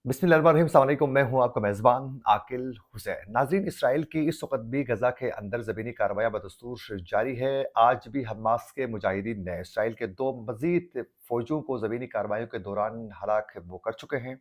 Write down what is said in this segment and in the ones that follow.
बिस्मिल्लाहिर्रहमानिर्रहीम, अस्सलाम वालेकुम। मैं हूं आपका मेज़बान आकिल हुसैन। नाज़रीन, इसराइल की इस वक्त भी गज़ा के अंदर ज़मीनी कार्रवाइयाँ बदस्तूर जारी है। आज भी हमास के मुजाहिदीन ने इसराइल के 2 मज़ीद फ़ौजियों को ज़मीनी कार्रवाइयों के दौरान हलाक वो कर चुके हैं।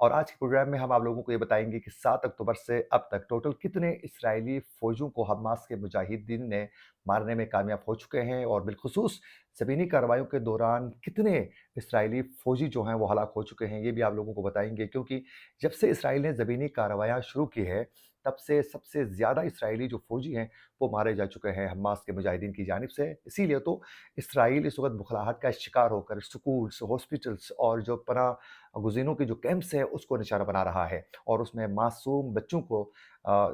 और आज के प्रोग्राम में हम आप लोगों को ये बताएंगे कि 7 अक्टूबर से अब तक टोटल कितने इसराइली फ़ौजियों को हमास के मुजाहिदीन ने मारने में कामयाब हो चुके हैं, और बिलखुसूस ज़मीनी कार्रवाइयों के दौरान कितने इसराइली फ़ौजी जो हैं वो हलाक हो चुके हैं, ये भी आप लोगों को बताएंगे। क्योंकि जब से इसराइल ने ज़मीनी कार्रवाइयाँ शुरू की है, तब से सबसे ज़्यादा इसराइली जो फ़ौजी हैं वो मारे जा चुके हैं हमास के मुजाहिदीन की जानिब से। इसीलिए तो इसराइल इस वक्त बुखलाहट का शिकार होकर स्कूल्स, हॉस्पिटल्स और जो पनाह गुज़ीनों के जो कैंप्स हैं उसको निशाना बना रहा है, और उसमें मासूम बच्चों को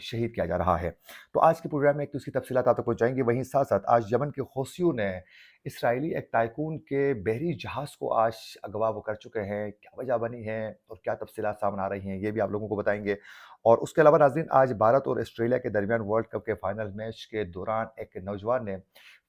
शहीद किया जा रहा है। तो आज के प्रोग्राम में एक तो इसकी तफसीलात आप तक पहुँचाएंगे। वहीं साथ साथ आज यमन के हौसियों ने इसराइली एक टाइकून के बहरी जहाज़ को आज अगवा वो कर चुके हैं। क्या वजह बनी है और क्या तफसीलात सामने आ रही हैं, ये भी आप लोगों को बताएंगे। और उसके अलावा नाज़रीन, आज भारत और ऑस्ट्रेलिया के दरमियान वर्ल्ड कप के फाइनल मैच के दौरान एक नौजवान ने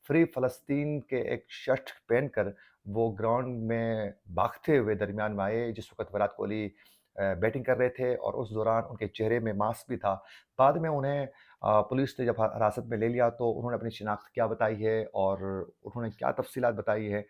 फ्री फ़लस्तीन के एक शर्ट पहनकर वो ग्राउंड में भागते हुए दरमियान में आए, जिस वक़्त विराट कोहली बैटिंग कर रहे थे, और उस दौरान उनके चेहरे में मास्क भी था। बाद में उन्हें पुलिस ने जब हिरासत में ले लिया तो उन्होंने अपनी शिनाख्त क्या बताई है और उन्होंने क्या तफसीलात बताई है,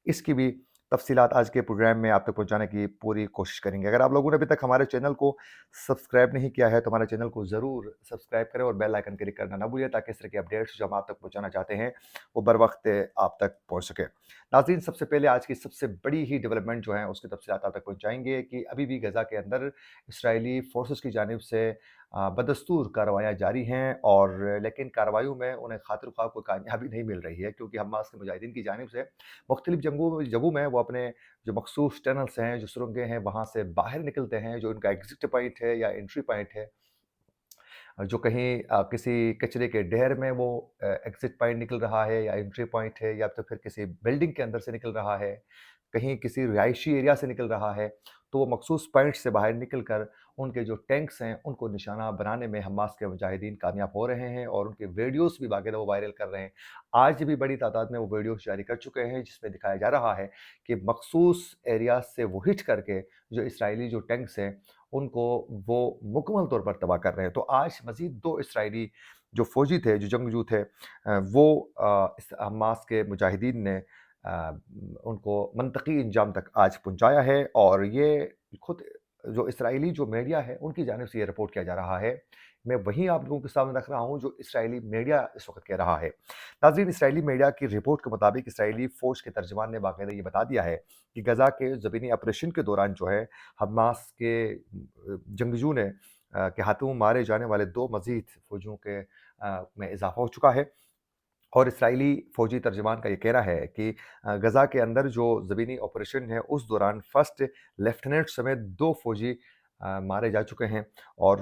इसकी भी तफसीलात आज के प्रोग्राम में आप तक पहुंचाने की पूरी कोशिश करेंगे। अगर आप लोगों ने अभी तक हमारे चैनल को सब्सक्राइब नहीं किया है तो हमारे चैनल को ज़रूर सब्सक्राइब करें और बेल आइकन क्लिक करना ना भूलिए, ताकि इस तरह के अपडेट्स जो हम आप तक पहुंचाना चाहते हैं वो बर वक्त आप तक पहुंच सके। नाज़रीन, सबसे पहले आज की सबसे बड़ी ही डेवलपमेंट जो है उसकी तफसीलात आप तक पहुंचाएंगे कि अभी भी गज़ा के अंदर इसराइली फोर्सेस की जानिब से बदस्तूर कार्रवाइयाँ जारी हैं, और लेकिन कार्रवाइयों में उन्हें खातिर ख्वाह कोई कामयाबी नहीं मिल रही है, क्योंकि हमास के मुजाहिदीन की जानिब से मुख्तलिफ जगहों में वो अपने जो मखसूस टनल्स हैं, जो सुरंगें हैं, वहाँ से बाहर निकलते हैं। जो इनका एग्जिट पॉइंट है या एंट्री पॉइंट है, जो कहीं किसी कचरे के ढेर में वो एग्जिट पॉइंट निकल रहा है या एंट्री पॉइंट है, या तो फिर किसी बिल्डिंग के अंदर से निकल रहा है, कहीं किसी रिहायशी एरिया से निकल रहा है, तो वो मखसूस पॉइंट से बाहर निकल कर उनके जो टैंक्स हैं उनको निशाना बनाने में हमास के मुजाहिदीन कामयाब हो रहे हैं, और उनके वीडियोस भी बाकायदा वो वायरल कर रहे हैं। आज भी बड़ी तादाद में वो वीडियोस जारी कर चुके हैं, जिसमें दिखाया जा रहा है कि मखसूस एरिया से वो हिट करके जो इसराइली जो टैंक्स हैं उनको वो मुकम्मल तौर पर तबाह कर रहे हैं। तो आज मज़ीद 2 इसराइली जो फ़ौजी थे, जो जंगजू थे, वो इस हमास के मुजाहिदीन ने उनको मनतकी अंजाम तक आज पहुँचाया है, और ये खुद जो इसराइली जो मीडिया है उनकी जानिब से ये रिपोर्ट किया जा रहा है। मैं वही आप लोगों के सामने रख रहा हूँ जो इसराइली मीडिया इस वक़्त कह रहा है। नाज़रीन, इसराइली मीडिया की रिपोर्ट के मुताबिक इसराइली फ़ौज के तर्जुमान ने बाकायदा ये बता दिया है कि गज़ा के ज़मीनी ऑपरेशन के दौरान जो है हमास के जंगजू ने के हाथों मारे जाने वाले 2 मज़ीद फ़ौजियों के में इज़ाफ़ा हो चुका है। और इसराइली फ़ौजी तर्जुमान का ये कहना है कि गज़ा के अंदर जो ज़मीनी ऑपरेशन है उस दौरान फर्स्ट लेफ्टिनेंट समेत 2 फ़ौजी मारे जा चुके हैं, और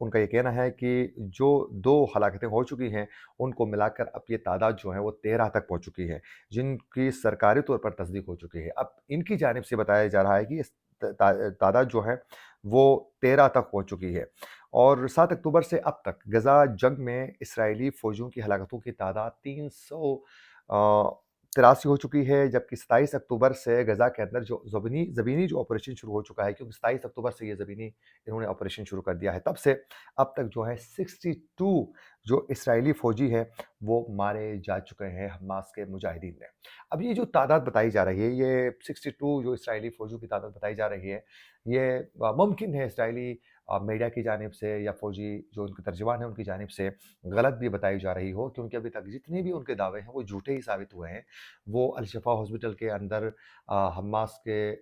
उनका ये कहना है कि जो 2 हलाकतें हो चुकी हैं उनको मिलाकर अब ये तादाद जो है वो 13 तक पहुँच चुकी है, जिनकी सरकारी तौर पर तस्दीक हो चुकी है। अब इनकी जानिब से बताया जा रहा है कि इस तादाद जो है वो 13 तक पहुँच चुकी है। और 7 अक्टूबर से अब तक गज़ा जंग में इसराइली फ़ौजियों की हलाकतों की तादाद 383 हो चुकी है, जबकि 27 अक्टूबर से गज़ा के अंदर जो ज़मीनी जो ऑपरेशन शुरू हो चुका है, क्योंकि 27 अक्टूबर से ये ज़मीनी इन्होंने ऑपरेशन शुरू कर दिया है, तब से अब तक जो है 62 जो इसराइली फ़ौजी हैं वो मारे जा चुके हैं हमास के मुजाहिदीन ने। अब ये जो तादाद बताई जा रही है, ये 62 जो इसराइली फ़ौजियों की तादाद बताई जा रही है, ये मुमकिन है इसराइली मीडिया की जानिब से या फ़ौजी जो उनके तर्जुमान हैं उनकी जानिब से गलत भी बताई जा रही हो, क्योंकि अभी तक जितने भी उनके दावे हैं वो झूठे ही साबित हुए हैं। वो अल-शिफ़ा हॉस्पिटल के अंदर हमास के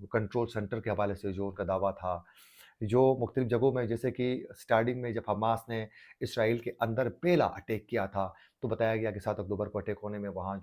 कंट्रोल सेंटर के हवाले से जो उनका दावा था, जो मुख्तलिफ जगहों में, जैसे कि स्टार्टिंग में जब हमास ने इसराइल के अंदर पहला अटैक किया था, तो बताया गया कि 7 अक्टूबर को अटैक होने में वहाँ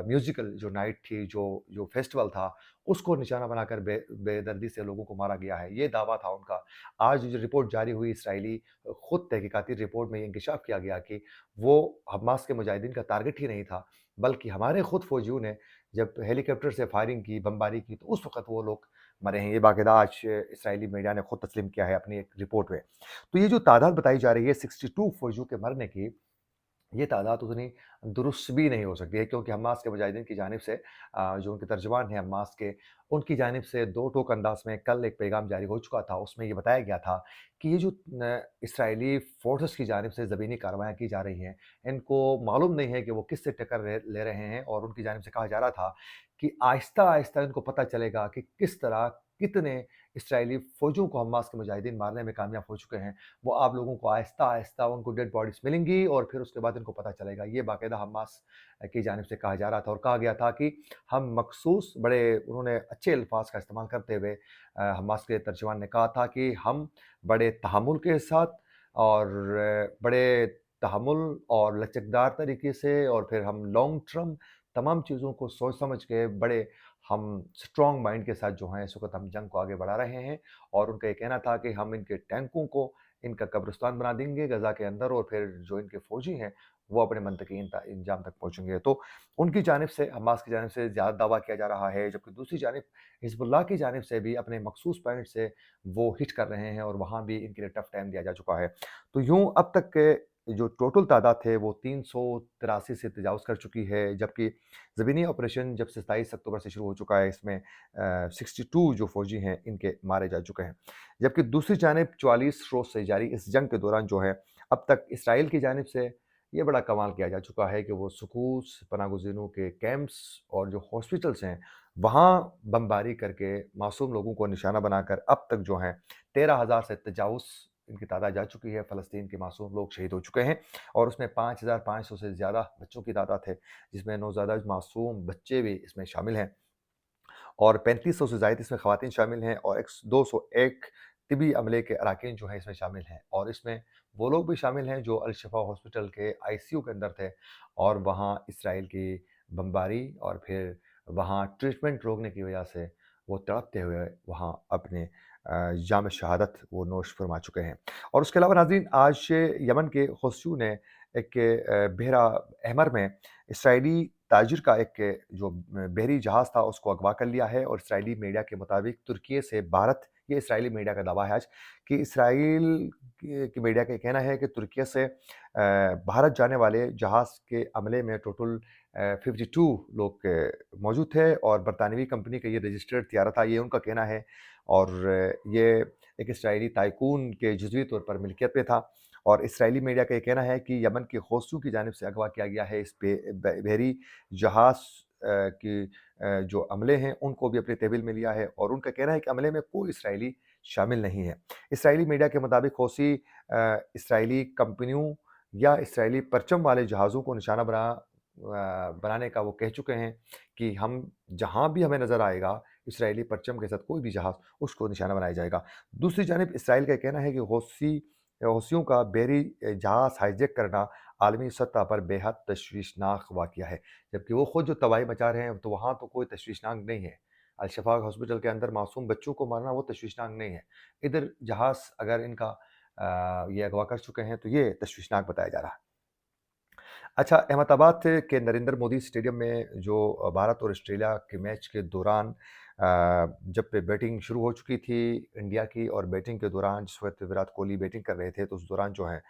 म्यूज़िकल जो नाइट थी, जो फेस्टिवल था, उसको निशाना बनाकर बेदर्दी से लोगों को मारा गया है, ये दावा था उनका। आज जो रिपोर्ट जारी हुई इसराइली खुद तहकीकाती रिपोर्ट में ये इंकशाफ किया गया कि वो हमास के मुजाहिदीन का टारगेट ही नहीं था, बल्कि हमारे खुद फौजियों ने जब हेलीकॉप्टर से फायरिंग की, बमबारी की, तो उस वक़्त वो लोग मरे हैं। ये बाकायदा आज इसराइली मीडिया ने खुद तस्लीम किया है अपनी एक रिपोर्ट में। तो ये जो तादाद बताई जा रही है 62 फौजियों के मरने की, ये तादाद उतनी दुरुस्त भी नहीं हो सकती है, क्योंकि हमास के मुजाहिदीन की जानिब से जो उनके तर्जुमान हैं हमास के, उनकी जानिब से दो टोक अंदाज में कल एक पैगाम जारी हो चुका था। उसमें ये बताया गया था कि ये जो इसराइली फोर्सेस की जानिब से ज़मीनी कार्रवाइयाँ की जा रही हैं, इनको मालूम नहीं है कि वो किससे टक्कर ले ले रहे हैं, और उनकी जानिब से कहा जा रहा था कि आहिस्ता-आहिस्ता इनको पता चलेगा कि किस तरह कितने इसराइली फ़ौजियों को हमास के मुजाहिदीन मारने में कामयाब हो चुके हैं। वो आप लोगों को आहिस्ता-आहिस्ता उनको डेड बॉडीज़ मिलेंगी, और फिर उसके बाद इनको पता चलेगा। ये बाकायदा हमास की जानिब से कहा जा रहा था, और कहा गया था कि हम मखसूस बड़े उन्होंने अच्छे अल्फाज का इस्तेमाल करते हुए हमास के तर्जुमान ने कहा था कि हम बड़े तहम्मुल के साथ और बड़े तहम्मुल और लचकदार तरीके से, और फिर हम लॉन्ग टर्म तमाम चीज़ों को सोच समझ के बड़े हम स्ट्रॉन्ग माइंड के साथ जो हैं इस वक़्त हम जंग को आगे बढ़ा रहे हैं। और उनका ये कहना था कि हम इनके टैंकों को इनका कब्रिस्तान बना देंगे गज़ा के अंदर, और फिर जो इनके फ़ौजी हैं वो अपने मंतकी इंजाम तक पहुँचेंगे। तो उनकी जानिब से, हमास की जानिब से ज़्यादा दावा किया जा रहा है, जबकि दूसरी जानिब हिज़्बुल्लाह की जानिब से भी अपने मखसूस पॉइंट से वो हिट कर रहे हैं, और वहाँ भी इनके लिए टफ टाइम दिया जा चुका है। तो यूँ अब तक के जो टोटल तादाद है वो 383 से तजावज़ कर चुकी है, जबकि ज़मीनी ऑपरेशन जब से 27 अक्टूबर से शुरू हो चुका है, इसमें 62 जो फ़ौजी हैं इनके मारे जा चुके हैं। जबकि दूसरी जानिब 44 रोज़ से जारी इस जंग के दौरान जो है, अब तक इसराइल की जानिब से ये बड़ा कमाल किया जा चुका है कि वो सुकूस, पनाह-गुज़ीनों के कैंप्स और जो हॉस्पिटल्स हैं, वहाँ बमबारी करके मासूम लोगों को निशाना बनाकर अब तक जो हैं 13,000 से तजावुज़ इनकी तादाद जा चुकी है। फ़लस्तीन के मासूम लोग शहीद हो चुके हैं, और उसमें 5,500 से ज़्यादा बच्चों की तादाद है, जिसमें नौज़ायदा मासूम बच्चे भी इसमें शामिल हैं, और 3500 से ज़ायद इसमें ख़वातीन शामिल हैं, और 201 तिबी अमले के अरकान जो हैं इसमें शामिल हैं, और इसमें वो लोग भी शामिल हैं जो अल-शिफ़ा हॉस्पिटल के आईसीयू के अंदर थे, और वहाँ इसराइल की बमबारी और फिर वहाँ ट्रीटमेंट रोकने की वजह से वो तड़पते हुए वहाँ अपने जाम शहादत वो नोश फरमा चुके हैं। और उसके अलावा नाज़रीन, आज यमन के हौसियों ने एक बहरा अहमर में इसराइली ताजिर का एक जो बहरी जहाज़ था उसको अगवा कर लिया है, और इसराइली मीडिया के मुताबिक तुर्की से भारत, ये इसराइली मीडिया का दावा है आज कि इसराइल की मीडिया का ये कहना है कि तुर्की से भारत जाने वाले जहाज़ के अमले में टोटल 52 लोग मौजूद थे, और बरतानवी कंपनी का ये रजिस्टर्ड तियारा था, ये उनका कहना है। और ये एक इसराइली टाइकून के जुज़वी तौर पर मिल्कियत पे था, और इसराइली मीडिया का ये कहना है कि यमन के हौसियों की जानिब से अगवा किया गया है इस बहरी जहाज़ की जो अमले हैं उनको भी अपने तहवील में लिया है, और उनका कहना है कि अमले में कोई इसराइली शामिल नहीं है। इसराइली मीडिया के मुताबिक हौसी इसराइली कंपनियों या इसराइली परचम वाले जहाज़ों को निशाना बनाने का वो कह चुके हैं कि हम जहाँ भी हमें नज़र आएगा इसराइली परचम के साथ कोई भी जहाज़, उसको निशाना बनाया जाएगा। दूसरी जानिब इसराइल का कहना है कि हौसियों का बहरी जहाज़ हाईजैक करना आलमी सतह पर बेहद तशवीशनाक वाक़या है, जबकि वो खुद जो तबाही मचा रहे हैं तो वहाँ तो कोई तशवीशनाक नहीं है। अल-शफ़ा हॉस्पिटल के अंदर मासूम बच्चों को मारना वो तशवीशनाक नहीं है। इधर जहाज़ अगर इनका ये अगवा कर चुके हैं तो ये तशवीशनाक बताया जा रहा है। अच्छा, अहमदाबाद के नरेंद्र मोदी स्टेडियम में जो भारत और ऑस्ट्रेलिया के मैच के दौरान जब बैटिंग शुरू हो चुकी थी इंडिया की, और बैटिंग के दौरान जिस वक़्त विराट कोहली बैटिंग कर रहे थे, तो उस दौरान जो है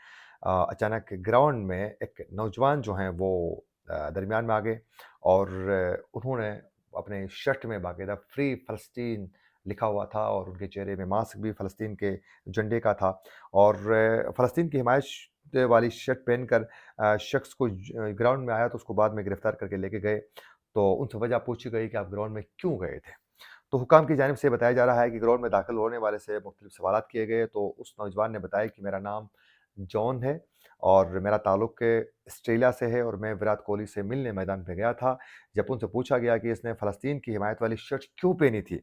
अचानक ग्राउंड में एक नौजवान जो हैं वो दरमियान में आ गए, और उन्होंने अपने शर्ट में बाकायदा फ्री फ़लस्तीन लिखा हुआ था, और उनके चेहरे में मास्क भी फ़लस्तीन के झंडे का था, और फ़लस्तीन की हिमायत वाली शर्ट पहनकर शख्स को ग्राउंड में आया, तो उसको बाद में गिरफ्तार करके लेके गए। तो उनसे वजह पूछी गई कि आप ग्राउंड में क्यों गए थे? तो हुकाम की जानिब से बताया जा रहा है कि ग्राउंड में दाखिल होने वाले से मुख्तलिफ सवालात किए गए, तो उस नौजवान ने बताया कि मेरा नाम जॉन है, और मेरा ताल्लुक ऑस्ट्रेलिया से है, और मैं विराट कोहली से मिलने मैदान पे गया था। जब उनसे पूछा गया कि इसने फ़लस्तीन की हिमायत वाली शर्ट क्यों पहनी थी?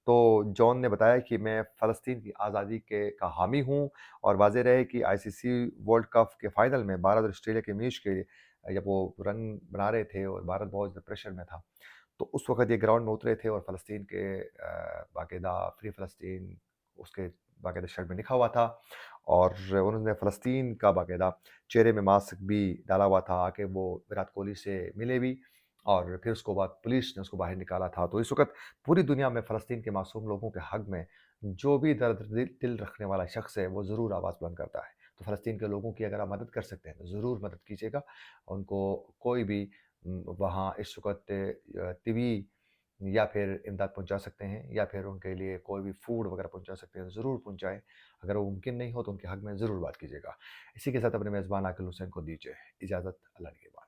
तो जॉन ने बताया कि मैं फ़लस्तीन की आज़ादी के का हामी हूँ, और वाज़ेह रहे कि आईसीसी वर्ल्ड कप के फाइनल में भारत और ऑस्ट्रेलिया के मैच के जब वो रन बना रहे थे और भारत बहुत ज़्यादा प्रेशर में था, तो उस वक़्त ये ग्राउंड में उतरे थे, और फ़लस्तीन के बाकायदा फ्री फ़लस्तीन उसके बाकायदा शर्ट में लिखा हुआ था, और उन्होंने फ़लस्तीन का बाकायदा चेहरे में मास्क भी डाला हुआ था, आके वो विराट कोहली से मिले भी, और फिर उसके बाद पुलिस ने उसको बाहर निकाला था। तो इस वक़्त पूरी दुनिया में फ़लस्तीन के मासूम लोगों के हक़ में जो भी दर्द दिल दिल रखने वाला शख़्स है, वो ज़रूर आवाज़ बुलंद करता है। तो फ़लस्तीन के लोगों की अगर आप मदद कर सकते हैं तो ज़रूर मदद कीजिएगा। उनको कोई भी वहाँ इस वक़्त तिवी या फिर इमदाद पहुँचा सकते हैं या फिर उनके लिए कोई भी फूड वगैरह पहुँचा सकते हैं तो ज़रूर पहुँचाएँ। अगर वो मुमकिन नहीं हो तो उनके हक़ में ज़रूर बात कीजिएगा। इसी के साथ अपने मेज़बान आकिल हुसैन को दीजिए इजाज़त। अल्लाह निगहबान।